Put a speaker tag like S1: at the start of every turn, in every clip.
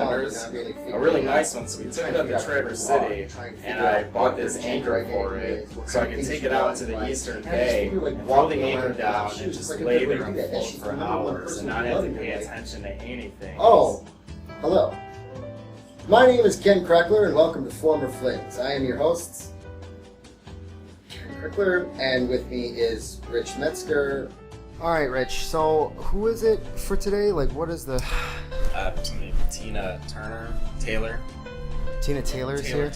S1: fenders, a really nice one. So we took it up to Traverse City, and I bought this anchor for it, so I could take it out to the Eastern Bay, throw the anchor down, and just lay there and float for hours, and not have to pay attention to anything.
S2: Oh, hello. My name is Ken Krekeler, and welcome to Former Flings. I am your host, Ken Krekeler, and with me is Rich Metzger. All right, Rich. So, who is it for today? Like, what is the?
S1: Tina Taylor.
S2: Tina Taylor's here.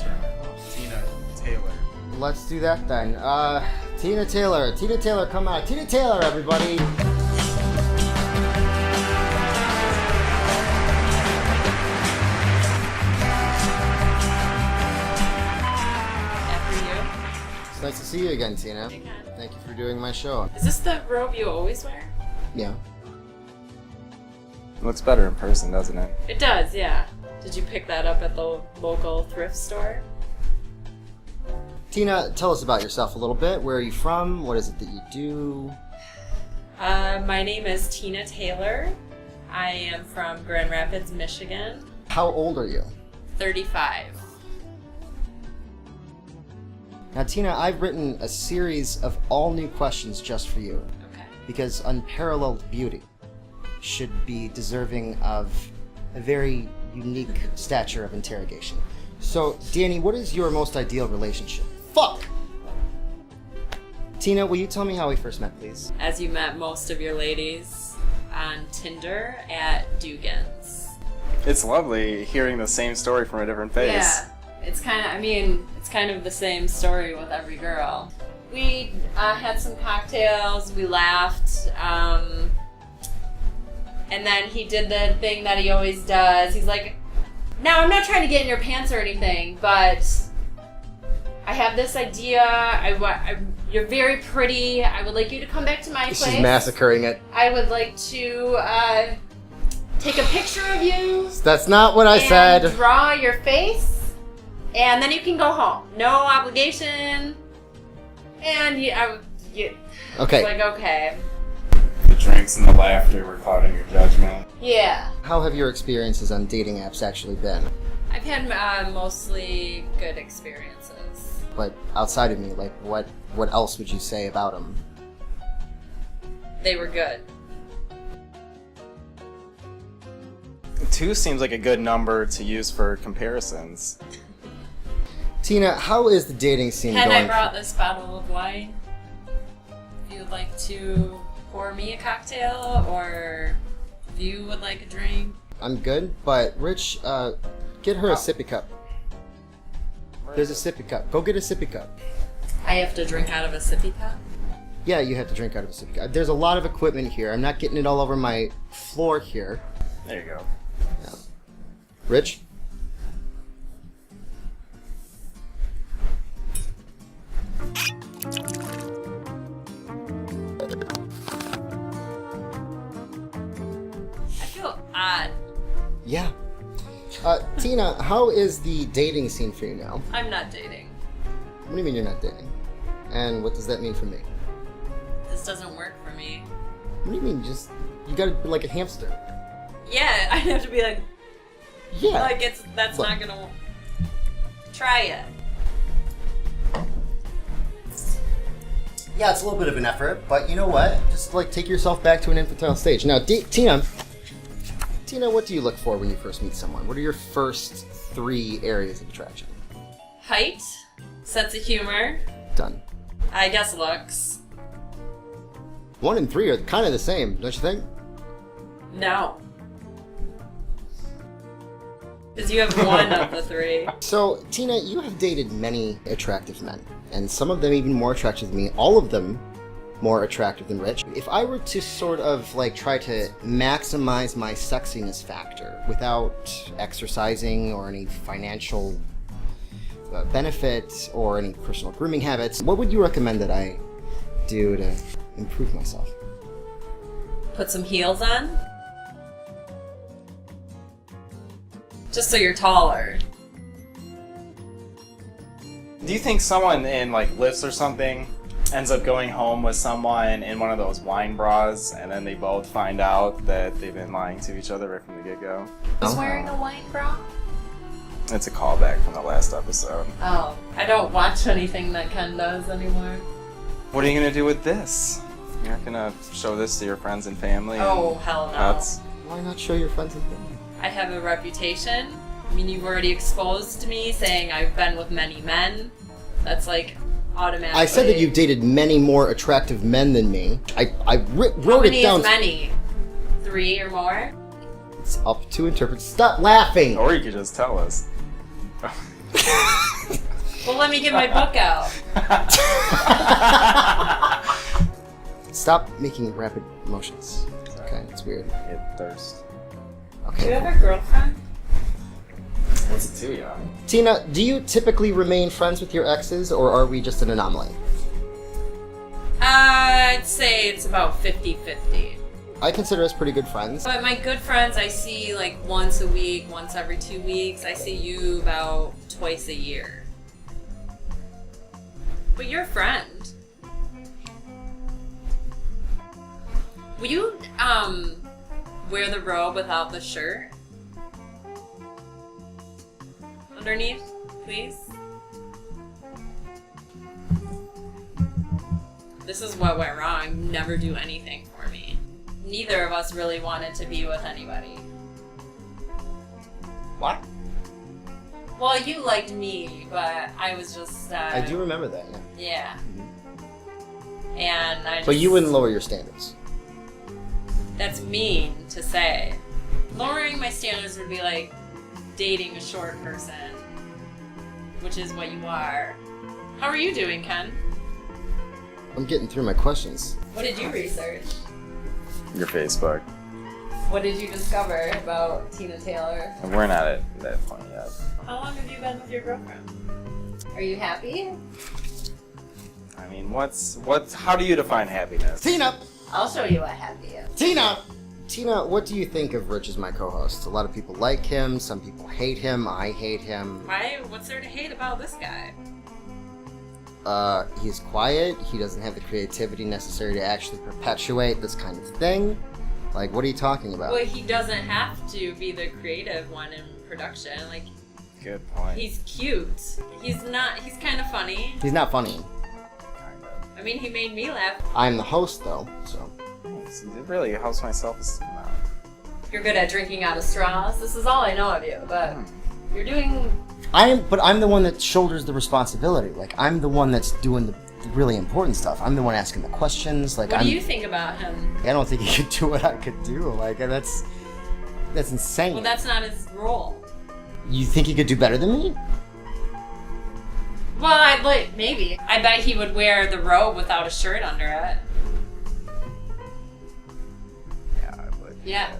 S1: Tina Taylor.
S2: Let's do that then. Tina Taylor, come out. Tina Taylor, everybody. It's nice to see you again, Tina. Thank you for doing my show.
S3: Is this the robe you always wear?
S2: Yeah.
S1: It looks better in person, doesn't it?
S3: It does, yeah. Did you pick that up at the local thrift store?
S2: Tina, tell us about yourself a little bit. Where are you from? What is it that you do?
S3: My name is Tina Taylor. I am from Grand Rapids, Michigan.
S2: How old are you?
S3: 35.
S2: Now, Tina, I've written a series of all new questions just for you.
S3: Okay.
S2: Because unparalleled beauty should be deserving of a very unique stature of interrogation. So, Danny, what is your most ideal relationship? Fuck! Tina, will you tell me how we first met, please?
S3: As you met most of your ladies on Tinder at Dugan's.
S1: It's lovely hearing the same story from a different face.
S3: Yeah. It's kind of the same story with every girl. We had some cocktails, we laughed, and then he did the thing that he always does. He's like, now I'm not trying to get in your pants or anything, but I have this idea. You're very pretty. I would like you to come back to my place.
S2: She's massacring it.
S3: I would like to take a picture of you.
S2: That's not what I said.
S3: Draw your face. And then you can go home. No obligation. And
S2: Okay.
S3: like, okay.
S1: The drinks and the laughter were clouding your judgment.
S3: Yeah.
S2: How have your experiences on dating apps actually been?
S3: I've had mostly good experiences.
S2: But outside of me, like, what else would you say about them?
S3: They were good.
S1: 2 seems like a good number to use for comparisons.
S2: Tina, how is the dating scene
S3: Ken,
S2: going?
S3: I brought this bottle of wine. If you would like to pour me a cocktail, or if you would like a drink.
S2: I'm good, but Rich, get her a sippy cup. There's a sippy cup. Go get a sippy cup.
S3: I have to drink out of a sippy cup?
S2: Yeah, you have to drink out of a sippy cup. There's a lot of equipment here. I'm not getting it all over my floor here.
S1: There you go.
S2: Yeah. Rich?
S3: I feel odd.
S2: Yeah. Tina, how is the dating scene for you now?
S3: I'm not dating.
S2: What do you mean you're not dating? And what does that mean for me?
S3: This doesn't work for me.
S2: What do you mean? You gotta be like a hamster.
S3: Yeah, I'd have to be like,
S2: Yeah.
S3: that's
S2: Look.
S3: not gonna try it.
S2: Yeah, it's a little bit of an effort, but you know what? Just like take yourself back to an infantile stage. Now, Tina, what do you look for when you first meet someone? What are your first 3 areas of attraction?
S3: Height, sense of humor,
S2: Done.
S3: I guess looks.
S2: 1 and 3 are kind of the same, don't you think?
S3: No. Because you have one of the 3.
S2: So, Tina, you have dated many attractive men, and some of them even more attractive than me, all of them more attractive than Rich. If I were to sort of like try to maximize my sexiness factor without exercising or any financial benefit or any personal grooming habits, what would you recommend that I do to improve myself?
S3: Put some heels on. Just so you're taller.
S1: Do you think someone in like lifts or something ends up going home with someone in one of those wine bras, and then they both find out that they've been lying to each other right from the get-go?
S3: Was wearing a white bra?
S1: It's a callback from the last episode.
S3: Oh, I don't watch anything that Ken does anymore.
S1: What are you gonna do with this? You're not gonna show this to your friends and family?
S3: Oh, hell no.
S1: Pets?
S2: Why not show your friends and family?
S3: I have a reputation. I mean, you've already exposed me saying I've been with many men. That's like automatically.
S2: I said that you've dated many more attractive men than me. I wrote
S3: How many
S2: it down.
S3: is many? 3 or more?
S2: It's up to interpret. Stop laughing!
S1: Or you could just tell us.
S3: Well, let me get my book out.
S2: Stop making rapid motions. Okay, it's weird.
S1: Get thirst.
S3: Do you
S2: Okay.
S3: have a girlfriend?
S1: What's it too young?
S2: Tina, do you typically remain friends with your exes, or are we just an anomaly?
S3: I'd say it's about 50-50.
S2: I consider us pretty good friends.
S3: But my good friends I see like once a week, once every 2 weeks. I see you about twice a year. But you're a friend. Will you wear the robe without the shirt underneath, please? This is what went wrong. You never do anything for me. Neither of us really wanted to be with anybody.
S2: What?
S3: Well, you liked me, but I was just.
S2: I do remember that, yeah.
S3: Yeah. And I just.
S2: But you wouldn't lower your standards.
S3: That's mean to say. Lowering my standards would be like dating a short person, which is what you are. How are you doing, Ken?
S2: I'm getting through my questions.
S3: What did you research?
S1: Your Facebook.
S3: What did you discover about Tina Taylor?
S1: And we're not at that point yet.
S3: How long have you been with your girlfriend? Are you happy?
S1: I mean, how do you define happiness?
S2: Tina!
S3: I'll show you what happy is.
S2: Tina! Tina, what do you think of Rich as my co-host? A lot of people like him, some people hate him, I hate him.
S3: Why? What's there to hate about this guy?
S2: He's quiet, he doesn't have the creativity necessary to actually perpetuate this kind of thing. Like, what are you talking about?
S3: Well, he doesn't have to be the creative one in production. Like,
S1: Good point.
S3: he's cute. He's kind of funny.
S2: He's not funny.
S1: Kind of.
S3: I mean, he made me laugh.
S2: I'm the host, though, so.
S1: Thanks. It really helps my self-esteem out.
S3: You're good at drinking out of straws. This is all I know of you, but you're doing...
S2: But I'm the one that shoulders the responsibility. Like, I'm the one that's doing the really important stuff. I'm the one asking the questions. Like,
S3: What do you think about him?
S2: I don't think he could do what I could do. Like, that's insane.
S3: Well, that's not his role.
S2: You think he could do better than me?
S3: Well, maybe. I bet he would wear the robe without a shirt under it.
S1: Yeah, I would.
S3: Yeah.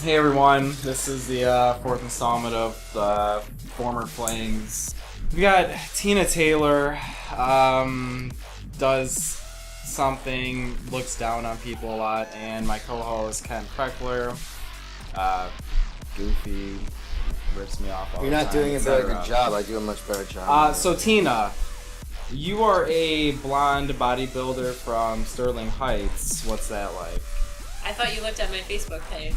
S1: Hey everyone, this is the fourth installment of the former Flings. We got Tina Taylor, does something, looks down on people a lot, and my co-host Ken Krekeler, goofy, rips me off all
S2: You're
S1: the
S2: not
S1: time,
S2: doing a very
S1: etc.
S2: good job. I do a much better job.
S1: So Tina, you are a blonde bodybuilder from Sterling Heights. What's that like?
S3: I thought you looked at my Facebook page.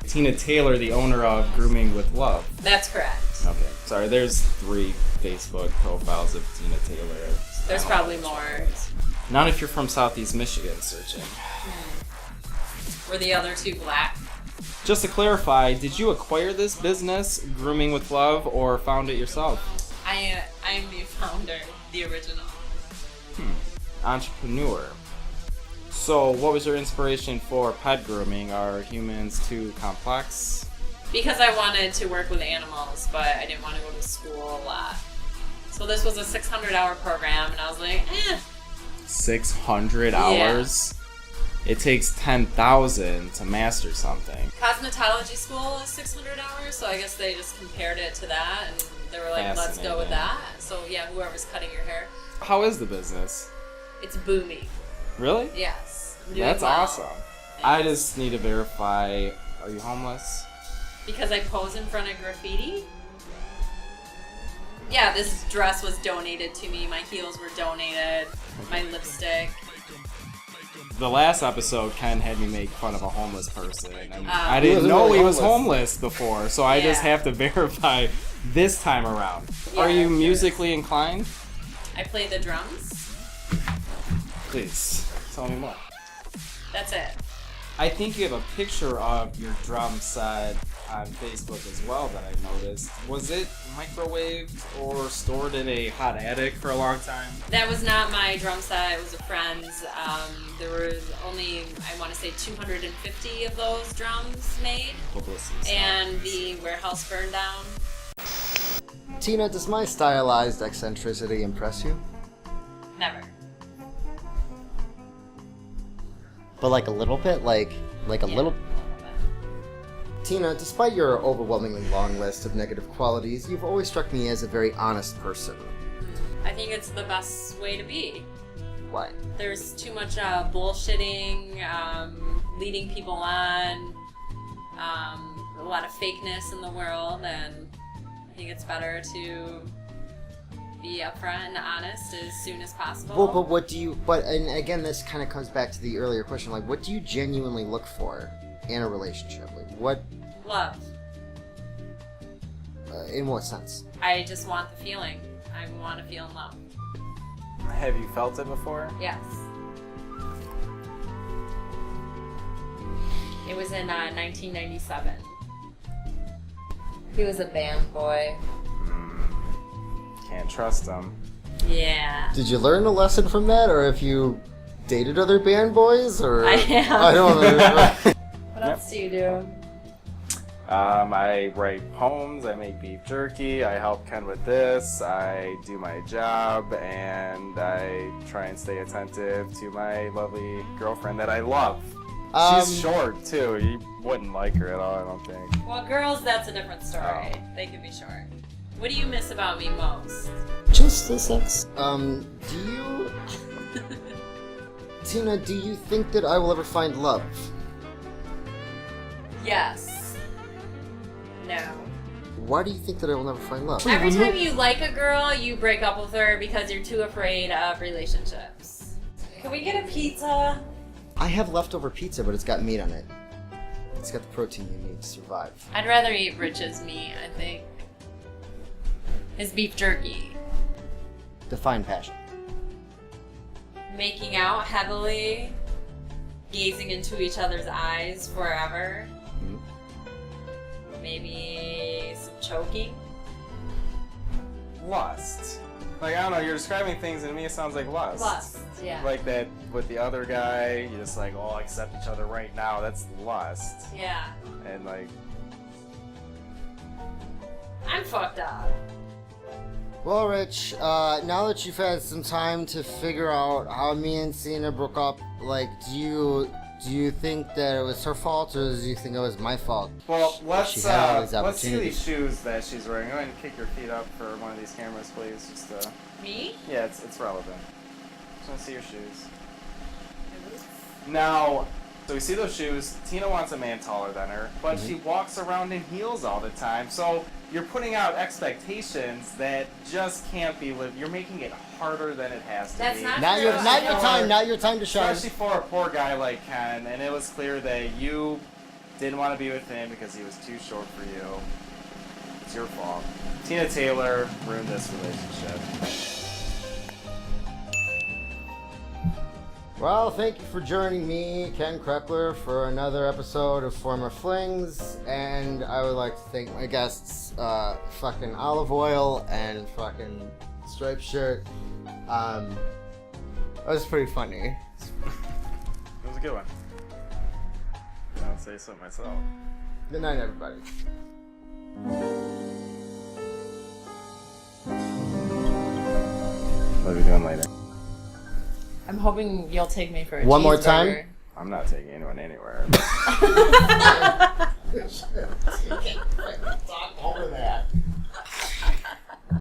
S1: Tina Taylor, the owner of Grooming with Love.
S3: That's correct.
S1: Okay, sorry, there's 3 Facebook profiles of Tina Taylor.
S3: There's probably more.
S1: Not if you're from Southeast Michigan searching.
S3: Were the other 2 black?
S1: Just to clarify, did you acquire this business, Grooming with Love, or found it yourself?
S3: I'm the founder, the original.
S1: Entrepreneur. So, what was your inspiration for pet grooming? Are humans too complex?
S3: Because I wanted to work with animals, but I didn't want to go to school a lot. So this was a 600-hour program, and I was like,
S1: 600 hours? It takes 10,000 to master something.
S3: Cosmetology school is 600 hours, so I guess they just compared it to that, and they were like, let's go with that. So yeah, whoever's cutting your hair.
S1: How is the business?
S3: It's booming.
S1: Really?
S3: Yes. I'm doing
S1: That's
S3: well.
S1: awesome. I just need to verify, are you homeless?
S3: Because I pose in front of graffiti? Yeah, this dress was donated to me. My heels were donated. My lipstick.
S1: The last episode, Ken had me make fun of a homeless person. And I
S2: He
S1: didn't
S2: wasn't
S1: know
S2: really
S1: he was
S2: homeless.
S1: homeless before, so I just
S3: Yeah.
S1: have to verify this time around.
S3: Yeah,
S1: Are you
S3: sure.
S1: musically inclined?
S3: I play the drums.
S1: Please, tell me more.
S3: That's it.
S1: I think you have a picture of your drum set on Facebook as well that I noticed. Was it microwaved or stored in a hot attic for a long time?
S3: That was not my drum set. It was a friend's. There was only, I want to say, 250 of those drums made.
S1: Publicity.
S3: And the warehouse burned down.
S2: Tina, does my stylized eccentricity impress you?
S3: Never.
S2: But like a little bit? Like a
S3: Yeah,
S2: little...
S3: bit.
S2: Tina, despite your overwhelmingly long list of negative qualities, you've always struck me as a very honest person.
S3: I think it's the best way to be.
S2: Why?
S3: There's too much bullshitting, leading people on, a lot of fakeness in the world, and I think it's better to be upfront and honest as soon as possible.
S2: Well, but what do you... But, and again, this kind of comes back to the earlier question, like, what do you genuinely look for in a relationship? Like, what...
S3: Love.
S2: in what sense?
S3: I just want the feeling. I want to feel in love.
S1: Have you felt it before?
S3: Yes. It was in 1997. He was a band boy.
S1: Can't trust them.
S3: Yeah.
S2: Did you learn a lesson from that, or if you dated other band boys, or...
S3: I have.
S2: I don't know.
S3: What else do you do?
S1: I write poems, I make beef jerky, I help Ken with this, I do my job, and I try and stay attentive to my lovely girlfriend that I love. She's short, too. You wouldn't like her at all, I don't think.
S3: Well, girls, that's a different story. They can be short. What do you miss about me most?
S2: Just the sex. Do you... Tina, do you think that I will ever find love?
S3: Yes. No.
S2: Why do you think that I will never find love?
S3: Every time you like a girl, you break up with her because you're too afraid of relationships. Can we get a pizza?
S2: I have leftover pizza, but it's got meat on it. It's got the protein you need to survive.
S3: I'd rather eat Rich's meat, I think. His beef jerky.
S2: Define passion.
S3: Making out heavily, gazing into each other's eyes forever. Maybe some choking.
S1: Lust. Like, I don't know, you're describing things, and to me it sounds like lust.
S3: Lust, yeah.
S1: Like that with the other guy, you're just like, oh, accept each other right now. That's lust.
S3: Yeah.
S1: And like,
S3: I'm fucked up.
S2: Well, Rich, now that you've had some time to figure out how me and Cena broke up, like, do you think that it was her fault, or do you think it was my fault?
S1: well,
S2: She had all these
S1: let's see
S2: opportunities.
S1: these shoes that she's wearing. Go ahead and kick your feet up for one of these cameras, please. Just
S3: Me?
S1: yeah, it's relevant. Just want to see your shoes. Now, so we see those shoes. Tina wants a man taller than her, but she walks around in heels all the time. So you're putting out expectations that just can't be lived. You're making it harder than it has to
S3: That's
S1: be.
S3: not
S2: Not your,
S3: true.
S2: not your time. Not your time to shine.
S1: Especially for a poor guy like Ken, and it was clear that you didn't want to be with him because he was too short for you. It's your fault. Tina Taylor ruined this relationship.
S2: Well, thank you for joining me, Ken Krekeler, for another episode of Former Flings, and I would like to thank my guests, fucking Olive Oil and fucking Striped Shirt. That was pretty funny.
S1: It was a good one. I'll say so myself.
S2: Good night, everybody.
S1: What are we doing later?
S3: I'm hoping you'll take me for a
S2: One more
S3: cheeseburger.
S2: time?
S1: I'm not taking anyone anywhere.
S2: Talk over that.